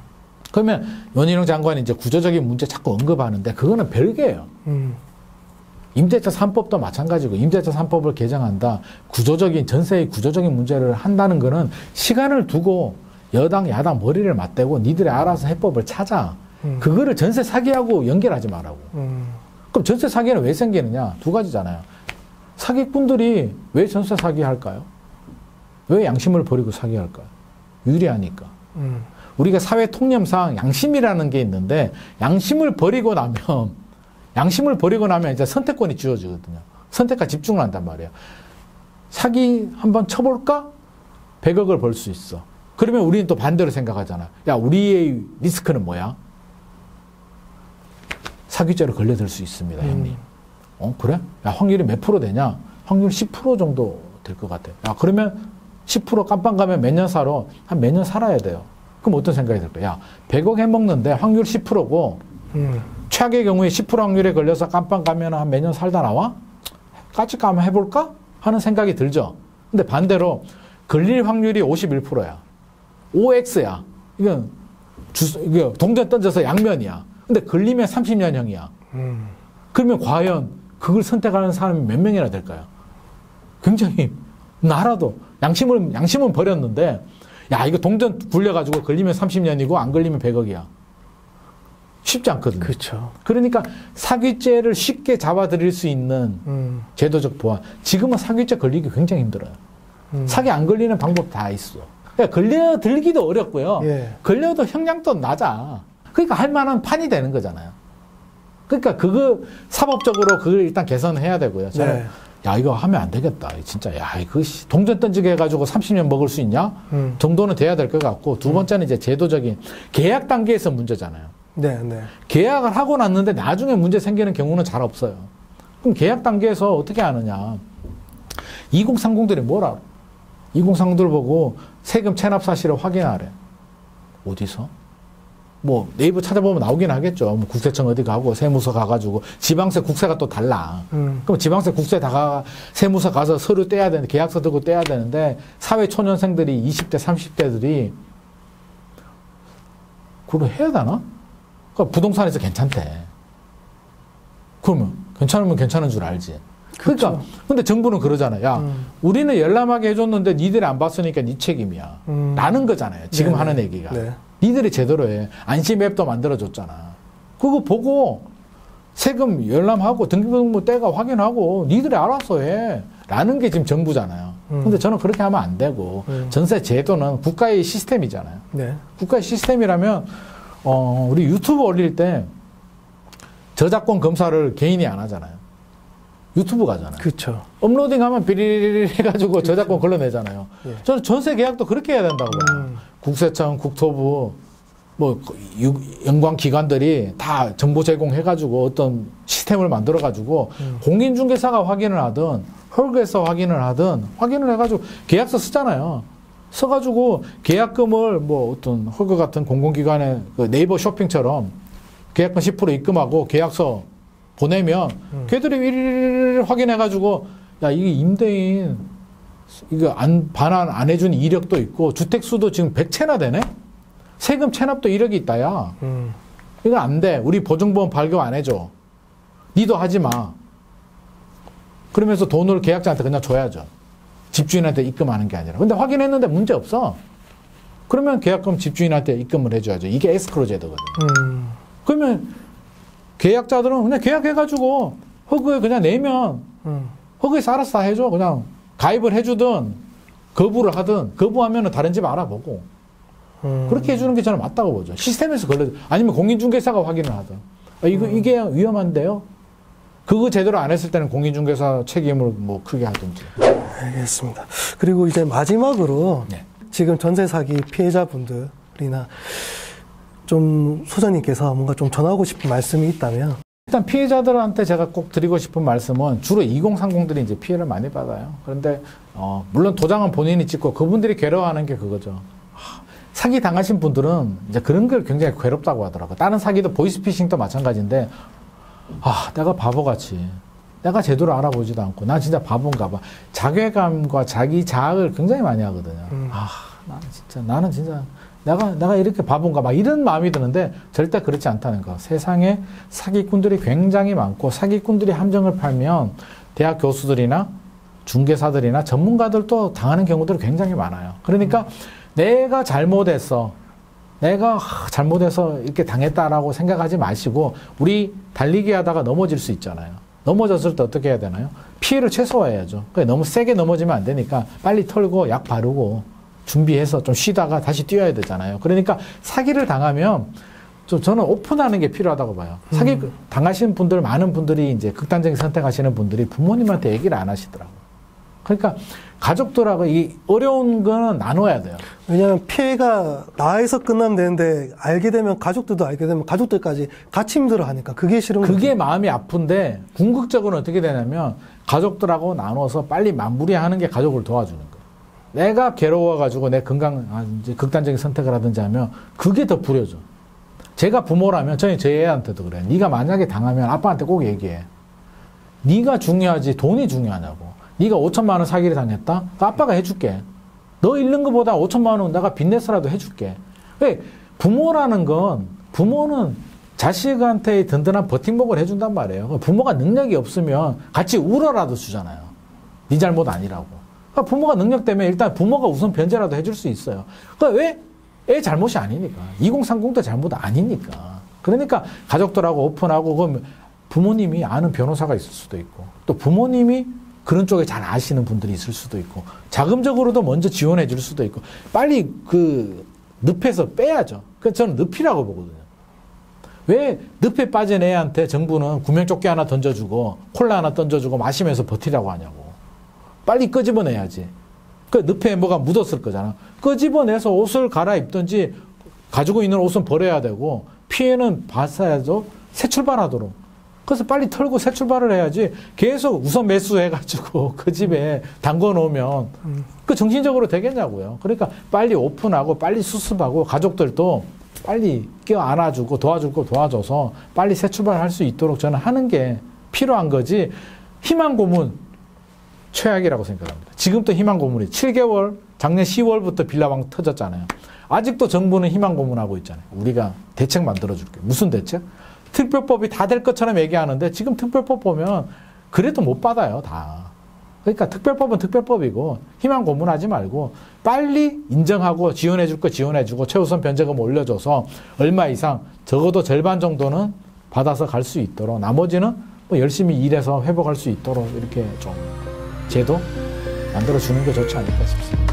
그러면 원희룡 장관이 이제 구조적인 문제 자꾸 언급하는데 그거는 별개예요. 임대차 3법도 마찬가지고 임대차 3법을 개정한다. 구조적인 전세의 구조적인 문제를 한다는 거는 시간을 두고 여당 야당 머리를 맞대고 니들이 알아서 해법을 찾아. 그거를 전세 사기하고 연결하지 말라고. 그럼 전세 사기는 왜 생기느냐? 두 가지잖아요. 사기꾼들이 왜 전세 사기할까요? 왜 양심을 버리고 사기할까요? 유리하니까. 우리가 사회 통념상 양심이라는 게 있는데 양심을 버리고 나면 이제 선택권이 주어지거든요. 선택과 집중을 한단 말이에요. 사기 한번 쳐볼까? 100억을 벌 수 있어. 그러면 우리는 또 반대로 생각하잖아. 야, 우리의 리스크는 뭐야? 사기죄로 걸려들 수 있습니다, 형님. 그래? 야, 확률이 몇 프로 되냐? 확률 10% 정도 될 것 같아. 야, 그러면 10% 깜빵 가면 몇 년 살아? 한 몇 년 살아야 돼요. 그럼 어떤 생각이 들까요? 야, 100억 해먹는데 확률 10%고, 최악의 경우에 10% 확률에 걸려서 깜빵 가면 한 몇 년 살다 나와? 까짓 거 한번 해볼까? 하는 생각이 들죠. 근데 반대로, 걸릴 확률이 51%야. OX야. 이건 동전 던져서 양면이야. 근데 걸리면 30년형이야. 그러면 과연 그걸 선택하는 사람이 몇 명이나 될까요? 굉장히 나라도 양심은 버렸는데 야, 이거 동전 굴려가지고 걸리면 30년이고 안 걸리면 100억이야. 쉽지 않거든요. 그렇죠. 그러니까 사기죄를 쉽게 잡아들일 수 있는 제도적 보완. 지금은 사기죄 걸리기 굉장히 힘들어요. 사기 안 걸리는 방법 다 있어. 그러니까 걸려들기도 어렵고요. 예. 걸려도 형량도 낮아. 그러니까 할 만한 판이 되는 거잖아요. 그러니까 그거 사법적으로 그걸 일단 개선해야 되고요. 저는 네. 야, 이거 하면 안 되겠다. 진짜 야, 이거 동전 던지게 해가지고 30년 먹을 수 있냐? 정도는 돼야 될 것 같고 두 번째는 이제 제도적인 계약 단계에서 문제잖아요. 네, 네. 계약을 하고 났는데 나중에 문제 생기는 경우는 잘 없어요. 그럼 계약 단계에서 어떻게 하느냐? 2030들이 뭘 알아? 2030들 보고 세금 체납 사실을 확인하래. 어디서? 뭐 네이버 찾아보면 나오긴 하겠죠. 뭐 국세청 어디 가고 세무서 가가지고 지방세 국세가 또 달라. 그럼 지방세 국세 세무서 가서 서류 떼야 되는데 계약서 들고 떼야 되는데 사회 초년생들이 20대 30대들이 그걸 해야 되나? 그러니까 부동산에서 괜찮대. 그러면 괜찮으면 괜찮은 줄 알지. 그러니까 그렇죠. 근데 정부는 그러잖아요. 야, 우리는 열람하게 해줬는데 니들이 안 봤으니까 니 책임이야. 라는 거잖아요. 지금 네네. 하는 얘기가. 네. 니들이 제대로 해. 안심 앱도 만들어줬잖아. 그거 보고 세금 열람하고 등기부등본 떼가 확인하고 니들이 알아서 해. 라는 게 지금 정부잖아요. 근데 저는 그렇게 하면 안 되고 전세 제도는 국가의 시스템이잖아요. 네. 국가의 시스템이라면 우리 유튜브 올릴 때 저작권 검사를 개인이 안 하잖아요. 유튜브 가잖아요. 그렇죠. 업로딩하면 비리리리 해가지고 저작권 걸러내잖아요. 예. 저는 전세 계약도 그렇게 해야 된다고 봐요. 국세청, 국토부, 뭐 연관기관들이 다 정보 제공해가지고 어떤 시스템을 만들어가지고 공인중개사가 확인을 하든 헐그에서 확인을 하든 확인을 해가지고 계약서 쓰잖아요. 써가지고 계약금을 뭐 어떤 헐그 같은 공공기관의 그 네이버 쇼핑처럼 계약금 10% 입금하고 계약서 보내면 걔들이 일일이 확인해가지고 야 이게 임대인 이거 반환 안 해준 이력도 있고 주택수도 지금 100채나 되네? 세금 체납도 이력이 있다 야 이거 안 돼. 우리 보증보험 발급 안 해줘. 니도 하지 마. 그러면서 돈을 계약자한테 그냥 줘야죠. 집주인한테 입금하는 게 아니라. 근데 확인했는데 문제 없어. 그러면 계약금 집주인한테 입금을 해줘야죠. 이게 에스크로 제도거든요. 그러면 계약자들은 그냥 계약해가지고 허그에 그냥 내면 허그에서 알아서 다 해줘. 그냥 가입을 해주든 거부를 하든 거부하면 다른 집 알아보고 그렇게 해주는 게 저는 맞다고 보죠. 시스템에서 걸려 아니면 공인중개사가 확인을 하든 이게 위험한데요. 그거 제대로 안 했을 때는 공인중개사 책임을 뭐 크게 하든지. 알겠습니다. 그리고 이제 마지막으로 네. 지금 전세 사기 피해자분들이나 좀 소장님께서 뭔가 좀 전하고 싶은 말씀이 있다면. 일단 피해자들한테 제가 꼭 드리고 싶은 말씀은 주로 2030들이 이제 피해를 많이 받아요. 그런데 물론 도장은 본인이 찍고 그분들이 괴로워하는 게 그거죠. 사기 당하신 분들은 이제 그런 걸 굉장히 괴롭다고 하더라고요. 다른 사기도 보이스피싱도 마찬가지인데 내가 바보같이 내가 제대로 알아보지도 않고 난 진짜 바본가 봐. 자괴감과 자기 자학을 굉장히 많이 하거든요. 나는 진짜 내가 이렇게 바본가 막 이런 마음이 드는데 절대 그렇지 않다는 거. 세상에 사기꾼들이 굉장히 많고 사기꾼들이 함정을 팔면 대학 교수들이나 중개사들이나 전문가들도 당하는 경우들이 굉장히 많아요. 그러니까 내가 잘못해서 이렇게 당했다라고 생각하지 마시고 우리 달리기 하다가 넘어질 수 있잖아요. 넘어졌을 때 어떻게 해야 되나요? 피해를 최소화해야죠. 너무 세게 넘어지면 안 되니까 빨리 털고 약 바르고 준비해서 좀 쉬다가 다시 뛰어야 되잖아요. 그러니까 사기를 당하면 저는 오픈하는 게 필요하다고 봐요. 사기 당하신 분들, 많은 분들이 이제 극단적인 선택하시는 분들이 부모님한테 얘기를 안 하시더라고요. 그러니까 가족들하고 이 어려운 거는 나눠야 돼요. 왜냐하면 피해가 나에서 끝나면 되는데 알게 되면 가족들도 알게 되면 가족들까지 같이 힘들어 하니까 그게 싫은 거죠. 그게 마음이 아픈데 궁극적으로는 어떻게 되냐면 가족들하고 나눠서 빨리 마무리하는 게 가족을 도와주는 거예요. 내가 괴로워가지고 내 건강, 이제 극단적인 선택을 하든지 하면 그게 더 부려져. 제가 부모라면 저희 제 애한테도 그래요. 네가 만약에 당하면 아빠한테 꼭 얘기해. 네가 중요하지 돈이 중요하냐고. 네가 5천만 원 사기를 당했다? 아빠가 해줄게. 너 잃는 것보다 5천만 원 내가 빚내서라도 해줄게. 부모라는 건 부모는 자식한테 든든한 버팀목을 해준단 말이에요. 부모가 능력이 없으면 같이 울어라도 주잖아요. 네 잘못 아니라고. 그러니까 부모가 능력 때문에 일단 부모가 우선 변제라도 해줄 수 있어요. 그러니까 왜? 애 잘못이 아니니까. 2030도 잘못 아니니까. 그러니까 가족들하고 오픈하고 그럼 부모님이 아는 변호사가 있을 수도 있고 또 부모님이 그런 쪽에 잘 아시는 분들이 있을 수도 있고 자금적으로도 먼저 지원해 줄 수도 있고 빨리 그 늪에서 빼야죠. 그래서 저는 늪이라고 보거든요. 왜 늪에 빠진 애한테 정부는 구명조끼 하나 던져주고 콜라 하나 던져주고 마시면서 버티라고 하냐고. 빨리 끄집어내야지. 그 늪에 뭐가 묻었을 거잖아. 끄집어내서 옷을 갈아입든지 가지고 있는 옷은 버려야 되고 피해는 봤어야죠. 새 출발하도록. 그래서 빨리 털고 새 출발을 해야지 계속 우선 매수해가지고 그 집에 담궈 놓으면 그 정신적으로 되겠냐고요. 그러니까 빨리 오픈하고 빨리 수습하고 가족들도 빨리 껴 안아주고 도와줄 거 도와줘서 빨리 새 출발할 수 있도록 저는 하는 게 필요한 거지. 희망 고문 최악이라고 생각합니다. 지금도 희망 고문이 7개월 작년 10월부터 빌라방 터졌잖아요. 아직도 정부는 희망 고문하고 있잖아요. 우리가 대책 만들어줄게. 무슨 대책? 특별법이 다 될 것처럼 얘기하는데 지금 특별법 보면 그래도 못 받아요, 다. 그러니까 특별법은 특별법이고 희망 고문하지 말고 빨리 인정하고 지원해줄 거 지원해주고 최우선 변제금 올려줘서 얼마 이상 적어도 절반 정도는 받아서 갈 수 있도록 나머지는 뭐 열심히 일해서 회복할 수 있도록 이렇게 좀 제도 만들어주는 게 좋지 않을까 싶습니다.